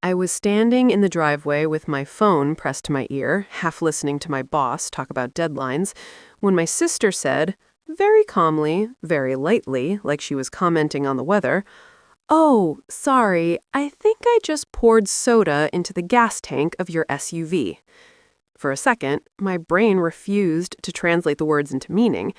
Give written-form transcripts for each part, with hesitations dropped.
I was standing in the driveway with my phone pressed to my ear, half listening to my boss talk about deadlines, when my sister said, very calmly, very lightly, like she was commenting on the weather, "Oh, sorry, I think I just poured soda into the gas tank of your SUV." For a second, my brain refused to translate the words into meaning.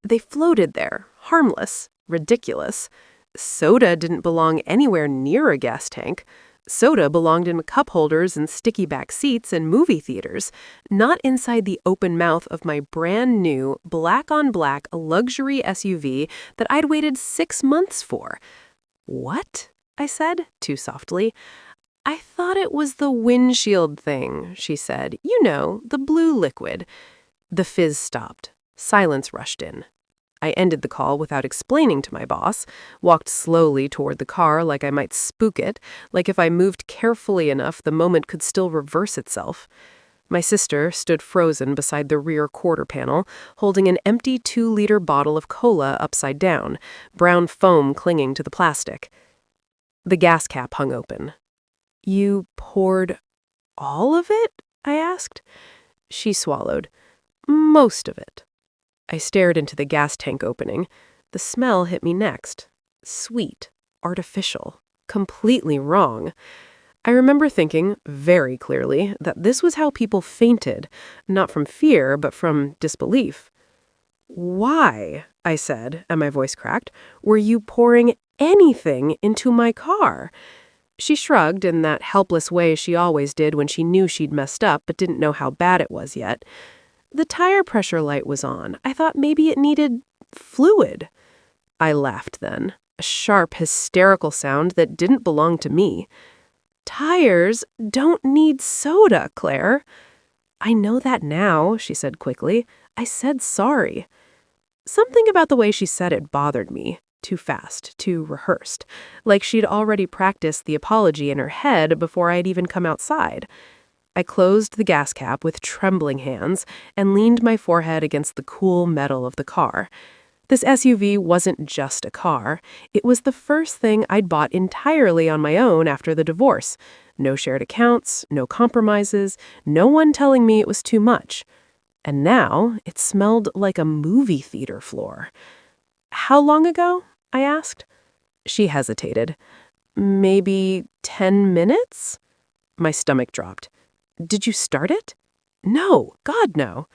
They floated there, harmless, ridiculous. Soda didn't belong anywhere near a gas tank. Soda belonged in cup holders and sticky back seats in movie theaters, not inside the open mouth of my brand new, black-on-black luxury SUV that I'd waited 6 months for. "What?" I said, too softly. "I thought it was the windshield thing," she said. "You know, the blue liquid." The fizz stopped. Silence rushed in. I ended the call without explaining to my boss, walked slowly toward the car like I might spook it, like if I moved carefully enough the moment could still reverse itself. My sister stood frozen beside the rear quarter panel, holding an empty 2-liter bottle of cola upside down, brown foam clinging to the plastic. The gas cap hung open. "You poured all of it?" I asked. She swallowed. "Most of it." I stared into the gas tank opening. The smell hit me next. Sweet, artificial, completely wrong. I remember thinking, very clearly, that this was how people fainted, not from fear, but from disbelief. "Why," I said, and my voice cracked, "were you pouring anything into my car?" She shrugged in that helpless way she always did when she knew she'd messed up but didn't know how bad it was yet. "The tire pressure light was on. I thought maybe it needed fluid." I laughed then, a sharp, hysterical sound that didn't belong to me. "Tires don't need soda, Claire." "I know that now," she said quickly. "I said sorry." Something about the way she said it bothered me. Too fast, too rehearsed. Like she'd already practiced the apology in her head before I'd even come outside. I closed the gas cap with trembling hands and leaned my forehead against the cool metal of the car. This SUV wasn't just a car. It was the first thing I'd bought entirely on my own after the divorce. No shared accounts, no compromises, no one telling me it was too much. And now it smelled like a movie theater floor. "How long ago?" I asked. She hesitated. "Maybe 10 minutes?" My stomach dropped. "Did you start it?" "No, God, no."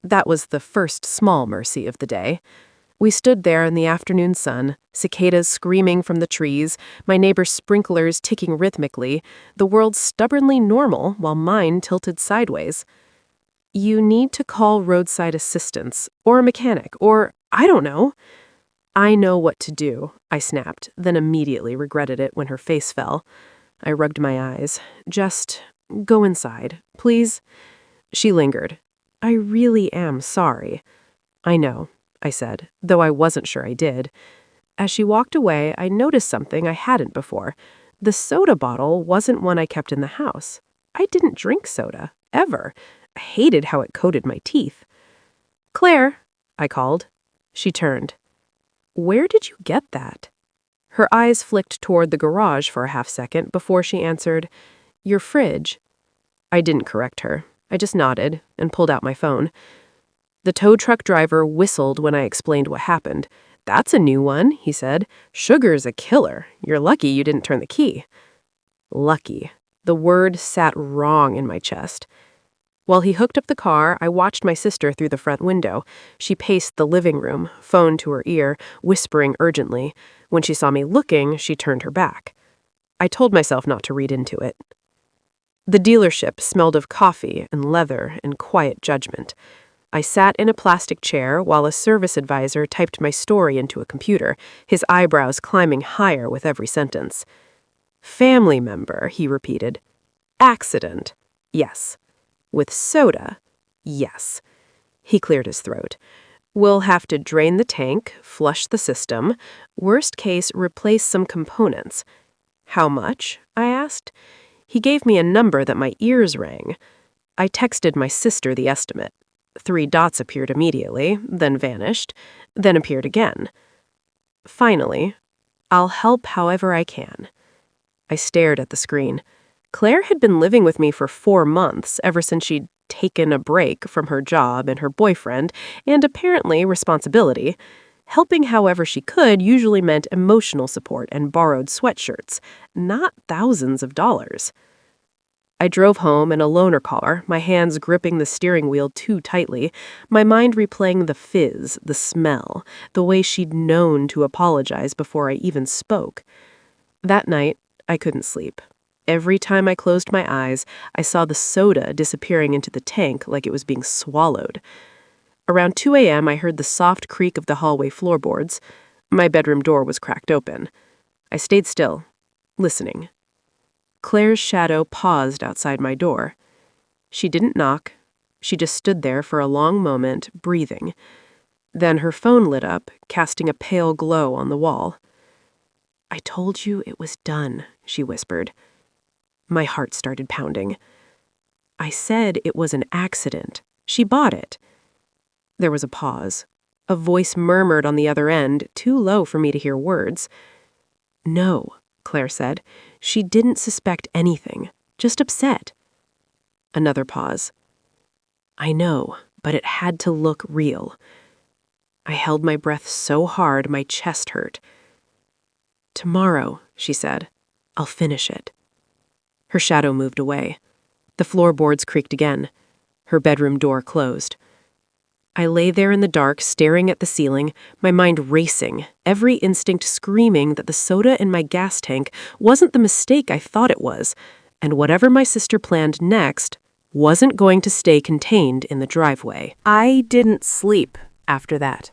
That was the first small mercy of the day. We stood there in the afternoon sun, cicadas screaming from the trees, my neighbor's sprinklers ticking rhythmically, the world stubbornly normal while mine tilted sideways. "You need to call roadside assistance, or a mechanic, or I don't know." "I know what to do," I snapped, then immediately regretted it when her face fell. I rubbed my eyes. "Just go inside, please." She lingered. "I really am sorry." "I know," I said, though I wasn't sure I did. As she walked away, I noticed something I hadn't before. The soda bottle wasn't one I kept in the house. I didn't drink soda, ever. I hated how it coated my teeth. "Claire," I called. She turned. "Where did you get that?" Her eyes flicked toward the garage for a half-second before she answered, "Your fridge." I didn't correct her. I just nodded and pulled out my phone. The tow truck driver whistled when I explained what happened. "That's a new one," he said. "Sugar's a killer. You're lucky you didn't turn the key." Lucky. The word sat wrong in my chest. While he hooked up the car, I watched my sister through the front window. She paced the living room, phone to her ear, whispering urgently. When she saw me looking, she turned her back. I told myself not to read into it. The dealership smelled of coffee and leather and quiet judgment. I sat in a plastic chair while a service advisor typed my story into a computer, his eyebrows climbing higher with every sentence. "Family member," he repeated. "Accident. Yes. With soda. Yes." He cleared his throat. "We'll have to drain the tank, flush the system. Worst case, replace some components." "How much?" I asked. He gave me a number that my ears rang. I texted my sister the estimate. 3 dots appeared immediately, then vanished, then appeared again. Finally, "I'll help however I can." I stared at the screen. Claire had been living with me for 4 months, ever since she'd taken a break from her job and her boyfriend, and apparently responsibility. Helping however she could usually meant emotional support and borrowed sweatshirts, not thousands of dollars. I drove home in a loaner car, my hands gripping the steering wheel too tightly, my mind replaying the fizz, the smell, the way she'd known to apologize before I even spoke. That night, I couldn't sleep. Every time I closed my eyes, I saw the soda disappearing into the tank like it was being swallowed. Around 2 a.m., I heard the soft creak of the hallway floorboards. My bedroom door was cracked open. I stayed still, listening. Claire's shadow paused outside my door. She didn't knock. She just stood there for a long moment, breathing. Then her phone lit up, casting a pale glow on the wall. "I told you it was done," she whispered. My heart started pounding. "I said it was an accident. She bought it." There was a pause. A voice murmured on the other end, too low for me to hear words. "No," Claire said. "She didn't suspect anything, just upset." Another pause. "I know, but it had to look real." I held my breath so hard my chest hurt. "Tomorrow," she said, "I'll finish it." Her shadow moved away. The floorboards creaked again. Her bedroom door closed. I lay there in the dark, staring at the ceiling, my mind racing, every instinct screaming that the soda in my gas tank wasn't the mistake I thought it was, and whatever my sister planned next wasn't going to stay contained in the driveway. I didn't sleep after that.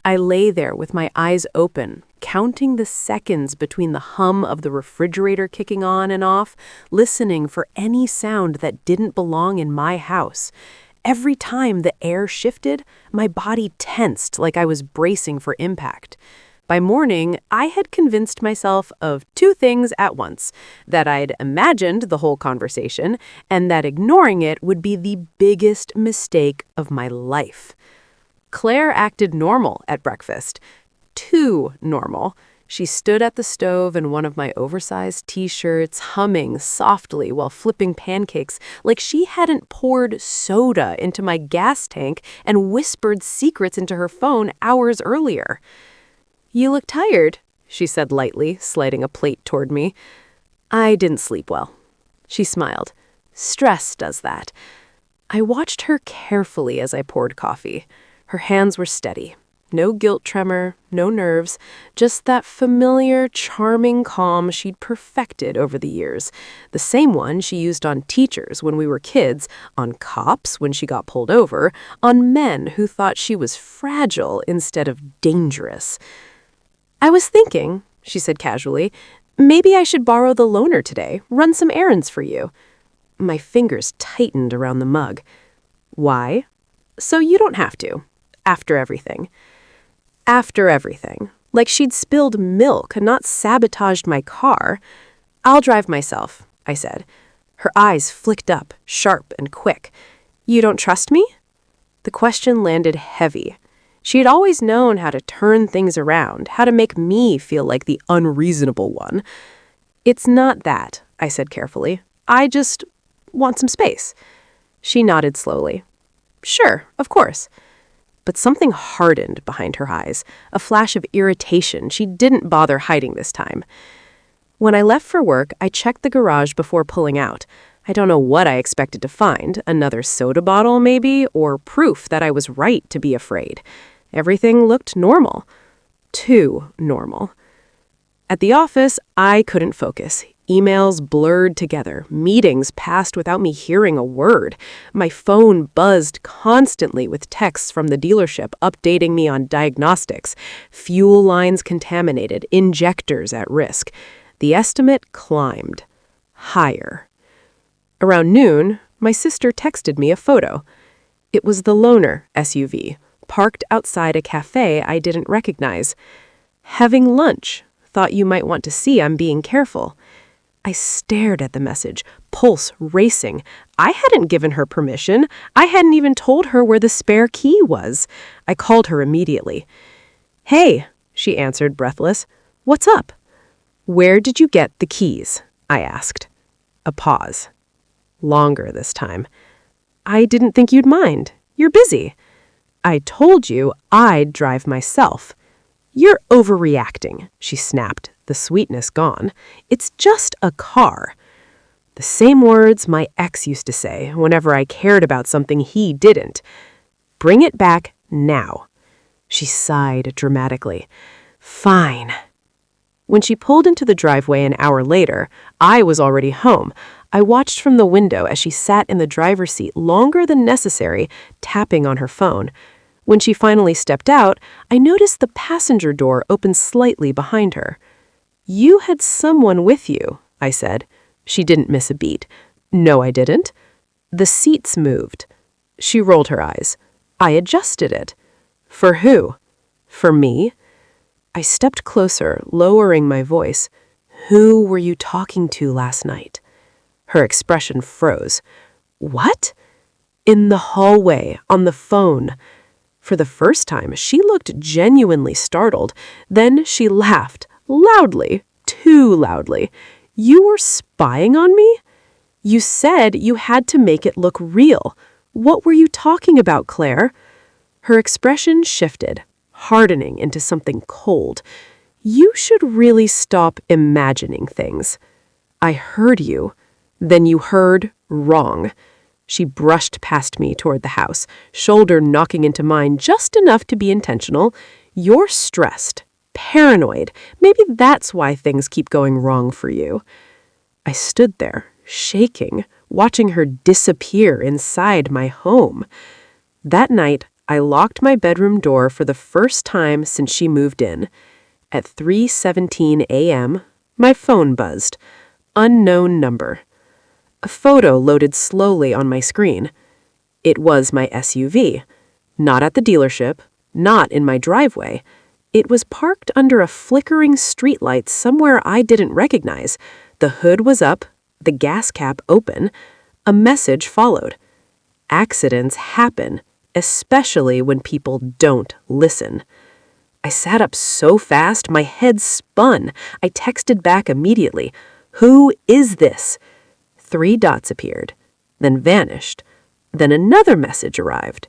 I lay there with my eyes open, counting the seconds between the hum of the refrigerator kicking on and off, listening for any sound that didn't belong in my house. Every time the air shifted, my body tensed like I was bracing for impact. By morning, I had convinced myself of two things at once: that I'd imagined the whole conversation, and that ignoring it would be the biggest mistake of my life. Claire acted normal at breakfast. Too normal. She stood at the stove in one of my oversized t-shirts, humming softly while flipping pancakes like she hadn't poured soda into my gas tank and whispered secrets into her phone hours earlier. "You look tired," she said lightly, sliding a plate toward me. "I didn't sleep well." She smiled. "Stress does that." I watched her carefully as I poured coffee. Her hands were steady. No guilt tremor, no nerves, just that familiar, charming calm she'd perfected over the years. The same one she used on teachers when we were kids, on cops when she got pulled over, on men who thought she was fragile instead of dangerous. "I was thinking," she said casually, "maybe I should borrow the loaner today, run some errands for you." My fingers tightened around the mug. "Why?" "So you don't have to. After everything." After everything. Like she'd spilled milk and not sabotaged my car. "I'll drive myself," I said. Her eyes flicked up, sharp and quick. "You don't trust me?" The question landed heavy. She had always known how to turn things around, how to make me feel like the unreasonable one. "It's not that," I said carefully. "I just want some space." She nodded slowly. "Sure, of course." But something hardened behind her eyes, a flash of irritation she didn't bother hiding this time. When I left for work, I checked the garage before pulling out. I don't know what I expected to find, another soda bottle maybe, or proof that I was right to be afraid. Everything looked normal. Too normal. At the office, I couldn't focus. Emails blurred together. Meetings passed without me hearing a word. My phone buzzed constantly with texts from the dealership updating me on diagnostics. Fuel lines contaminated, injectors at risk. The estimate climbed. Higher. Around noon, my sister texted me a photo. It was the loaner SUV, parked outside a cafe I didn't recognize. "Having lunch. Thought you might want to see I'm being careful." I stared at the message, pulse racing. I hadn't given her permission. I hadn't even told her where the spare key was. I called her immediately. "Hey," she answered, breathless. "What's up?" "Where did you get the keys?" I asked. A pause. Longer this time. I didn't think you'd mind. You're busy. I told you I'd drive myself. You're overreacting, she snapped, the sweetness gone. It's just a car. The same words my ex used to say whenever I cared about something he didn't. Bring it back now. She sighed dramatically. Fine. When she pulled into the driveway an hour later, I was already home. I watched from the window as she sat in the driver's seat longer than necessary, tapping on her phone. When she finally stepped out, I noticed the passenger door open slightly behind her. You had someone with you, I said. She didn't miss a beat. No, I didn't. The seats moved. She rolled her eyes. I adjusted it. For who? For me? I stepped closer, lowering my voice. Who were you talking to last night? Her expression froze. What? In the hallway, on the phone. For the first time, she looked genuinely startled. Then she laughed, loudly, too loudly. You were spying on me? You said you had to make it look real. What were you talking about, Claire? Her expression shifted, hardening into something cold. You should really stop imagining things. I heard you. Then you heard wrong. She brushed past me toward the house, shoulder knocking into mine just enough to be intentional. You're stressed, paranoid. Maybe that's why things keep going wrong for you. I stood there, shaking, watching her disappear inside my home. That night, I locked my bedroom door for the first time since she moved in. At 3:17 a.m., my phone buzzed. Unknown number. A photo loaded slowly on my screen. It was my SUV. Not at the dealership, not in my driveway. It was parked under a flickering streetlight somewhere I didn't recognize. The hood was up, the gas cap open. A message followed. Accidents happen, especially when people don't listen. I sat up so fast, my head spun. I texted back immediately. Who is this? 3 dots appeared, then vanished. Then another message arrived.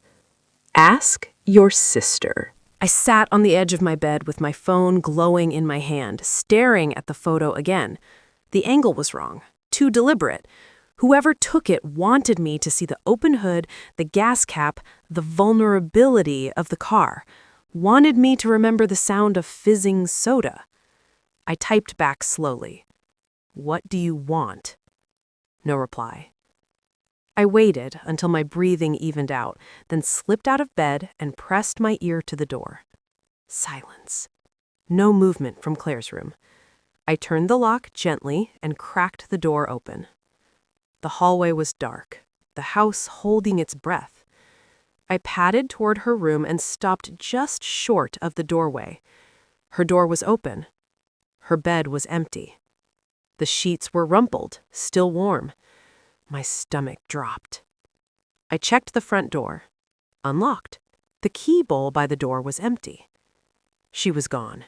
Ask your sister. I sat on the edge of my bed with my phone glowing in my hand, staring at the photo again. The angle was wrong, too deliberate. Whoever took it wanted me to see the open hood, the gas cap, the vulnerability of the car. Wanted me to remember the sound of fizzing soda. I typed back slowly. What do you want? No reply. I waited until my breathing evened out, then slipped out of bed and pressed my ear to the door. Silence. No movement from Claire's room. I turned the lock gently and cracked the door open. The hallway was dark, the house holding its breath. I padded toward her room and stopped just short of the doorway. Her door was open. Her bed was empty. The sheets were rumpled, still warm. My stomach dropped. I checked the front door. Unlocked. The key bowl by the door was empty. She was gone.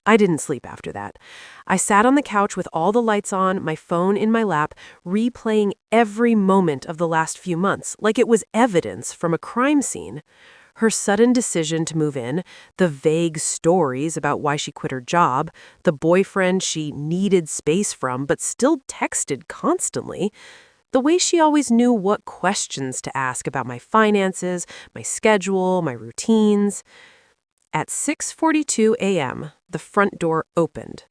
I didn't sleep after that. I sat on the couch with all the lights on, my phone in my lap, replaying every moment of the last few months, like it was evidence from a crime scene. Her sudden decision to move in, the vague stories about why she quit her job, the boyfriend she needed space from but still texted constantly, the way she always knew what questions to ask about my finances, my schedule, my routines. At 6:42 a.m., the front door opened.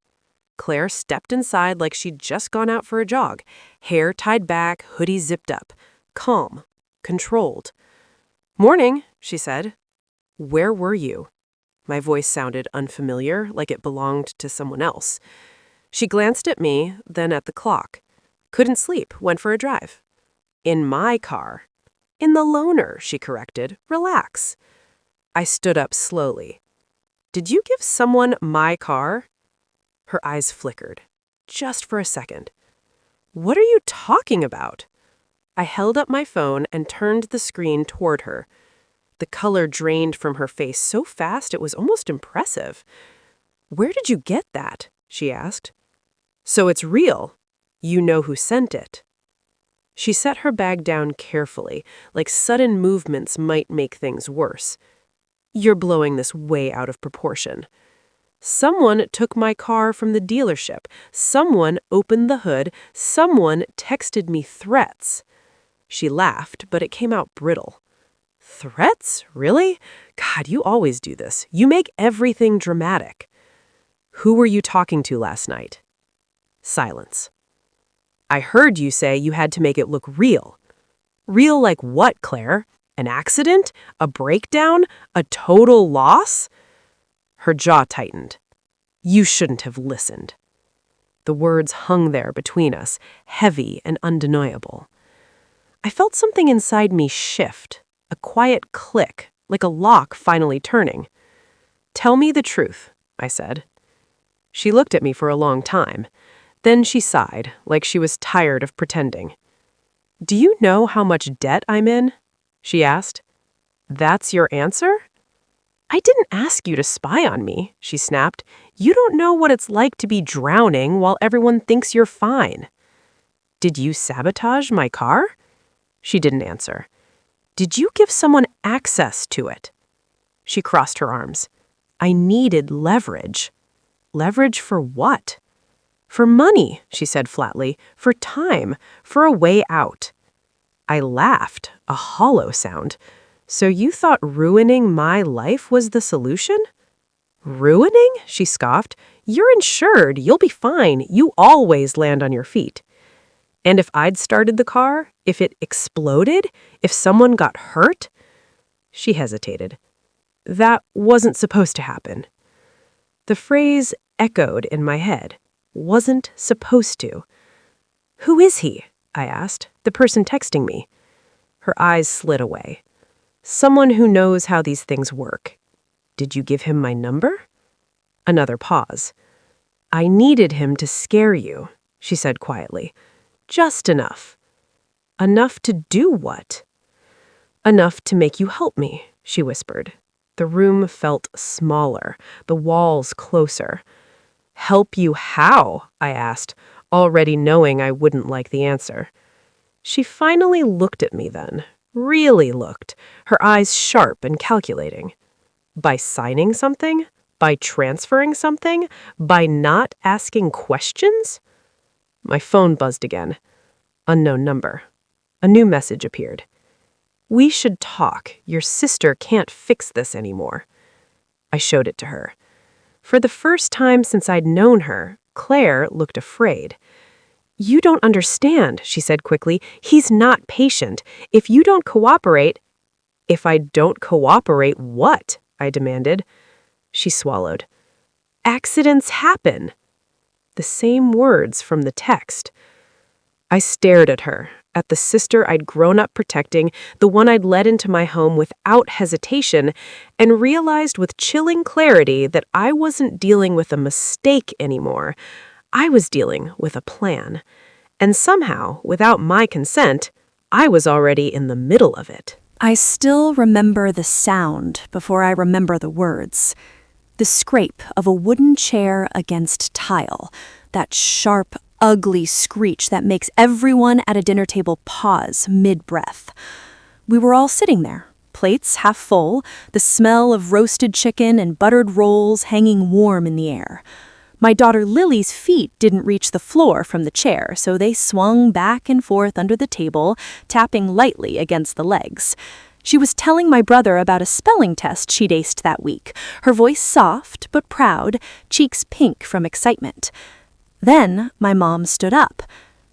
Claire stepped inside like she'd just gone out for a jog, hair tied back, hoodie zipped up, calm, controlled. Morning, she said. Where were you? My voice sounded unfamiliar, like it belonged to someone else. She glanced at me, then at the clock. Couldn't sleep, went for a drive. In my car. In the loaner, she corrected. Relax. I stood up slowly. Did you give someone my car? Her eyes flickered, just for a second. What are you talking about? I held up my phone and turned the screen toward her. The color drained from her face so fast it was almost impressive. Where did you get that? She asked. So it's real. You know who sent it. She set her bag down carefully, like sudden movements might make things worse. You're blowing this way out of proportion. Someone took my car from the dealership. Someone opened the hood. Someone texted me threats. She laughed, but it came out brittle. Threats? Really? God, you always do this. You make everything dramatic. Who were you talking to last night? Silence. I heard you say you had to make it look real. Real like what, Claire? An accident? A breakdown? A total loss? Her jaw tightened. You shouldn't have listened. The words hung there between us, heavy and undeniable. I felt something inside me shift, a quiet click, like a lock finally turning. Tell me the truth, I said. She looked at me for a long time. Then she sighed, like she was tired of pretending. Do you know how much debt I'm in? She asked. That's your answer? I didn't ask you to spy on me, she snapped. You don't know what it's like to be drowning while everyone thinks you're fine. Did you sabotage my car? She didn't answer. Did you give someone access to it? She crossed her arms. I needed leverage. Leverage for what? For money, she said flatly, for time, for a way out. I laughed, a hollow sound. So you thought ruining my life was the solution? Ruining? She scoffed. You're insured. You'll be fine. You always land on your feet. And if I'd started the car, if it exploded, if someone got hurt? She hesitated. That wasn't supposed to happen. The phrase echoed in my head. Wasn't supposed to. Who is he? I asked, the person texting me. Her eyes slid away. Someone who knows how these things work. Did you give him my number? Another pause. I needed him to scare you, she said quietly. Just enough. Enough to do what? Enough to make you help me, she whispered. The room felt smaller, the walls closer. Help you how? I asked, already knowing I wouldn't like the answer. She finally looked at me then, really looked, her eyes sharp and calculating. By signing something? By transferring something? By not asking questions? My phone buzzed again. Unknown number. A new message appeared. We should talk. Your sister can't fix this anymore. I showed it to her. For the first time since I'd known her, Claire looked afraid. You don't understand, she said quickly. He's not patient. If you don't cooperate... If I don't cooperate, what? I demanded. She swallowed. Accidents happen. The same words from the text. I stared at her, at the sister I'd grown up protecting, the one I'd led into my home without hesitation, and realized with chilling clarity that I wasn't dealing with a mistake anymore. I was dealing with a plan. And somehow, without my consent, I was already in the middle of it. I still remember the sound before I remember the words. The scrape of a wooden chair against tile, that sharp, ugly screech that makes everyone at a dinner table pause mid-breath. We were all sitting there, plates half full, the smell of roasted chicken and buttered rolls hanging warm in the air. My daughter Lily's feet didn't reach the floor from the chair, so they swung back and forth under the table, tapping lightly against the legs. She was telling my brother about a spelling test she'd aced that week, her voice soft but proud, cheeks pink from excitement. Then my mom stood up.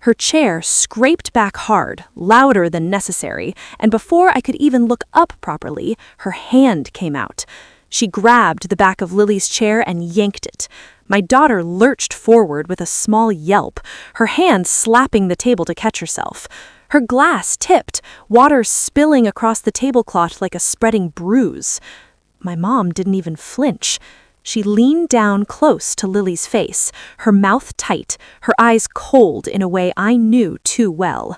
Her chair scraped back hard, louder than necessary, and before I could even look up properly, her hand came out. She grabbed the back of Lily's chair and yanked it. My daughter lurched forward with a small yelp, her hand slapping the table to catch herself. Her glass tipped, water spilling across the tablecloth like a spreading bruise. My mom didn't even flinch. She leaned down close to Lily's face, her mouth tight, her eyes cold in a way I knew too well.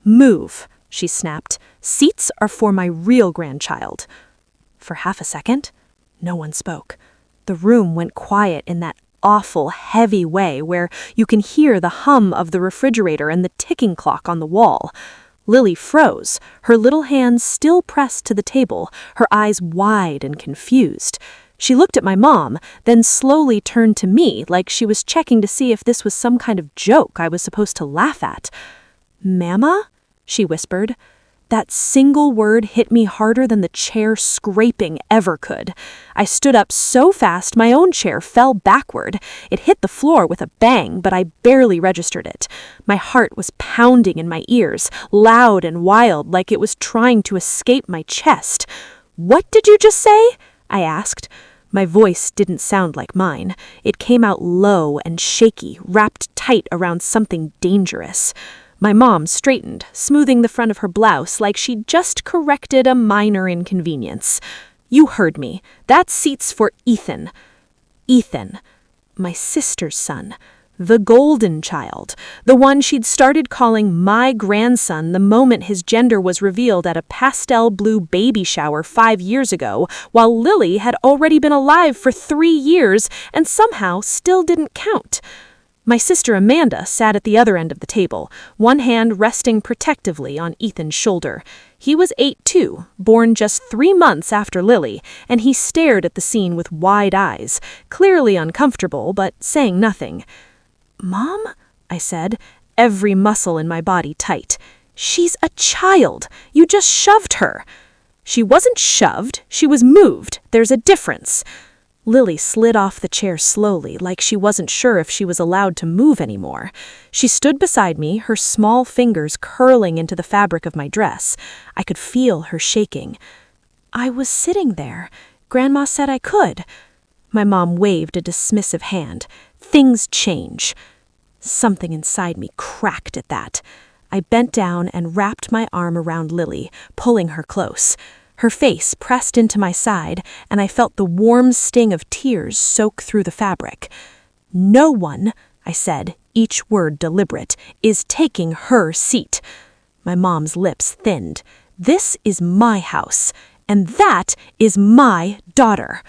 Move, she snapped. Seats are for my real grandchild. For half a second, no one spoke. The room went quiet in that awful, heavy way where you can hear the hum of the refrigerator and the ticking clock on the wall. Lily froze, her little hands still pressed to the table, her eyes wide and confused. She looked at my mom, then slowly turned to me like she was checking to see if this was some kind of joke I was supposed to laugh at. "Mama?" she whispered. That single word hit me harder than the chair scraping ever could. I stood up so fast my own chair fell backward. It hit the floor with a bang, but I barely registered it. My heart was pounding in my ears, loud and wild, like it was trying to escape my chest. "What did you just say?" I asked. My voice didn't sound like mine. It came out low and shaky, wrapped tight around something dangerous. My mom straightened, smoothing the front of her blouse like she'd just corrected a minor inconvenience. "You heard me. That seat's for Ethan." Ethan, my sister's son, the golden child, the one she'd started calling my grandson the moment his gender was revealed at a pastel blue baby shower 5 years ago, while Lily had already been alive for 3 years and somehow still didn't count. My sister Amanda sat at the other end of the table, one hand resting protectively on Ethan's shoulder. He was 8 too, born just 3 months after Lily, and he stared at the scene with wide eyes, clearly uncomfortable but saying nothing. "Mom?" I said, every muscle in my body tight. "She's a child. You just shoved her." "She wasn't shoved. She was moved. There's a difference." Lily slid off the chair slowly, like she wasn't sure if she was allowed to move anymore. She stood beside me, her small fingers curling into the fabric of my dress. I could feel her shaking. "I was sitting there. Grandma said I could." My mom waved a dismissive hand. "Things change." Something inside me cracked at that. I bent down and wrapped my arm around Lily, pulling her close. Her face pressed into my side, and I felt the warm sting of tears soak through the fabric. "No one," I said, each word deliberate, "is taking her seat." My mom's lips thinned. "This is my house, and that is my daughter."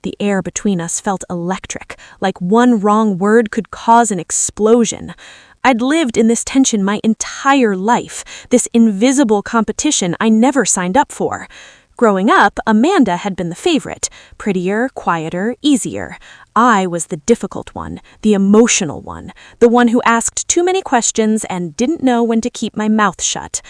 The air between us felt electric, like one wrong word could cause an explosion. I'd lived in this tension my entire life, this invisible competition I never signed up for. Growing up, Amanda had been the favorite, prettier, quieter, easier. I was the difficult one, the emotional one, the one who asked too many questions and didn't know when to keep my mouth shut.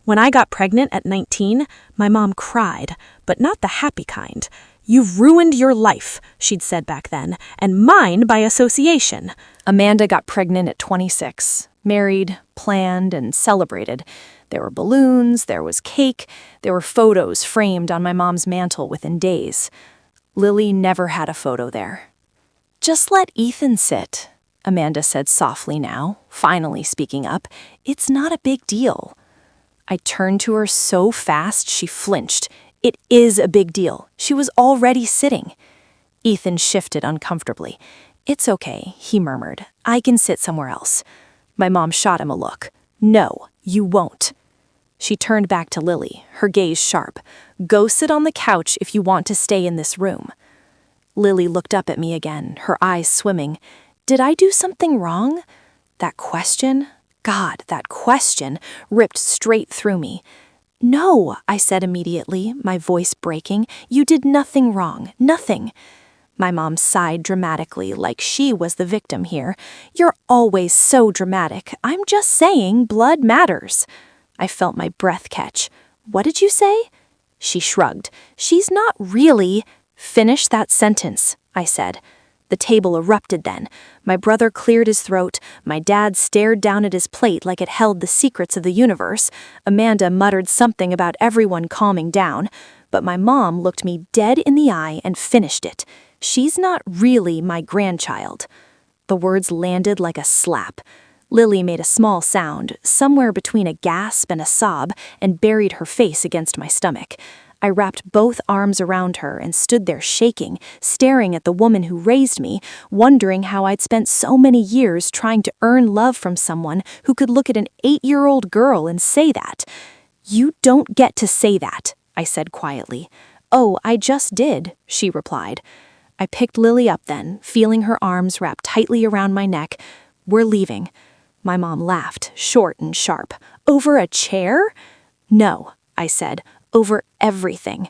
When I got pregnant at 19, my mom cried, but not the happy kind. "You've ruined your life," she'd said back then, "and mine by association." Amanda got pregnant at 26, married, planned, and celebrated. There were balloons, there was cake, there were photos framed on my mom's mantle within days. Lily never had a photo there. "Just let Ethan sit," Amanda said softly now, finally speaking up. "It's not a big deal." I turned to her so fast she flinched. It is a big deal. She was already sitting. Ethan shifted uncomfortably. "It's okay," he murmured. "I can sit somewhere else." My mom shot him a look. "No, you won't." She turned back to Lily, her gaze sharp. "Go sit on the couch if you want to stay in this room." Lily looked up at me again, her eyes swimming. Did I do something wrong? That question, God, that question ripped straight through me. "No," I said immediately, my voice breaking. "You did nothing wrong, nothing." My mom sighed dramatically, like she was the victim here. "You're always so dramatic. I'm just saying blood matters." I felt my breath catch. "What did you say?" She shrugged. "She's not really—" "Finish that sentence," I said. The table erupted then. My brother cleared his throat. My dad stared down at his plate like it held the secrets of the universe. Amanda muttered something about everyone calming down. But my mom looked me dead in the eye and finished it. "She's not really my grandchild." The words landed like a slap. Lily made a small sound, somewhere between a gasp and a sob, and buried her face against my stomach. I wrapped both arms around her and stood there shaking, staring at the woman who raised me, wondering how I'd spent so many years trying to earn love from someone who could look at an 8-year-old girl and say that. "You don't get to say that," I said quietly. "Oh, I just did," she replied. I picked Lily up then, feeling her arms wrapped tightly around my neck. "We're leaving." My mom laughed, short and sharp. "Over a chair?" "No," I said, "over everything."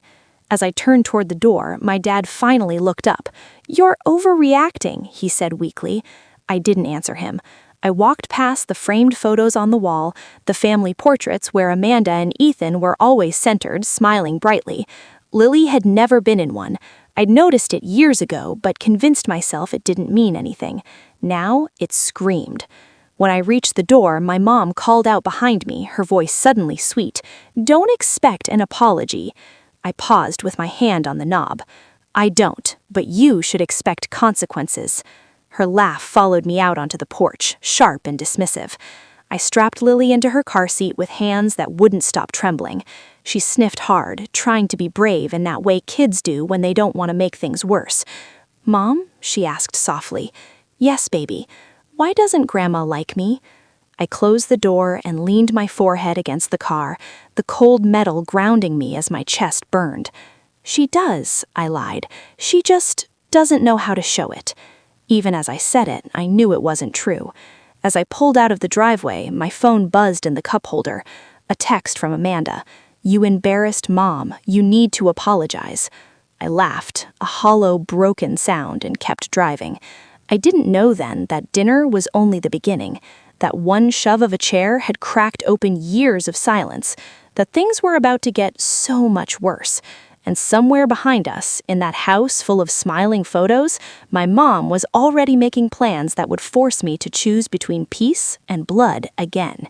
As I turned toward the door, my dad finally looked up. "You're overreacting," he said weakly. I didn't answer him. I walked past the framed photos on the wall, the family portraits where Amanda and Ethan were always centered, smiling brightly. Lily had never been in one. I'd noticed it years ago, but convinced myself it didn't mean anything. Now it screamed. When I reached the door, my mom called out behind me, her voice suddenly sweet. "Don't expect an apology." I paused with my hand on the knob. "I don't, but you should expect consequences." Her laugh followed me out onto the porch, sharp and dismissive. I strapped Lily into her car seat with hands that wouldn't stop trembling. She sniffed hard, trying to be brave in that way kids do when they don't want to make things worse. "Mom?" she asked softly. "Yes, baby. Why doesn't Grandma like me?" I closed the door and leaned my forehead against the car, the cold metal grounding me as my chest burned. "She does," I lied. "She just doesn't know how to show it." Even as I said it, I knew it wasn't true. As I pulled out of the driveway, my phone buzzed in the cup holder. A text from Amanda. "You embarrassed Mom. You need to apologize." I laughed, a hollow, broken sound, and kept driving. I didn't know then that dinner was only the beginning, that one shove of a chair had cracked open years of silence, that things were about to get so much worse. And somewhere behind us, in that house full of smiling photos, my mom was already making plans that would force me to choose between peace and blood again.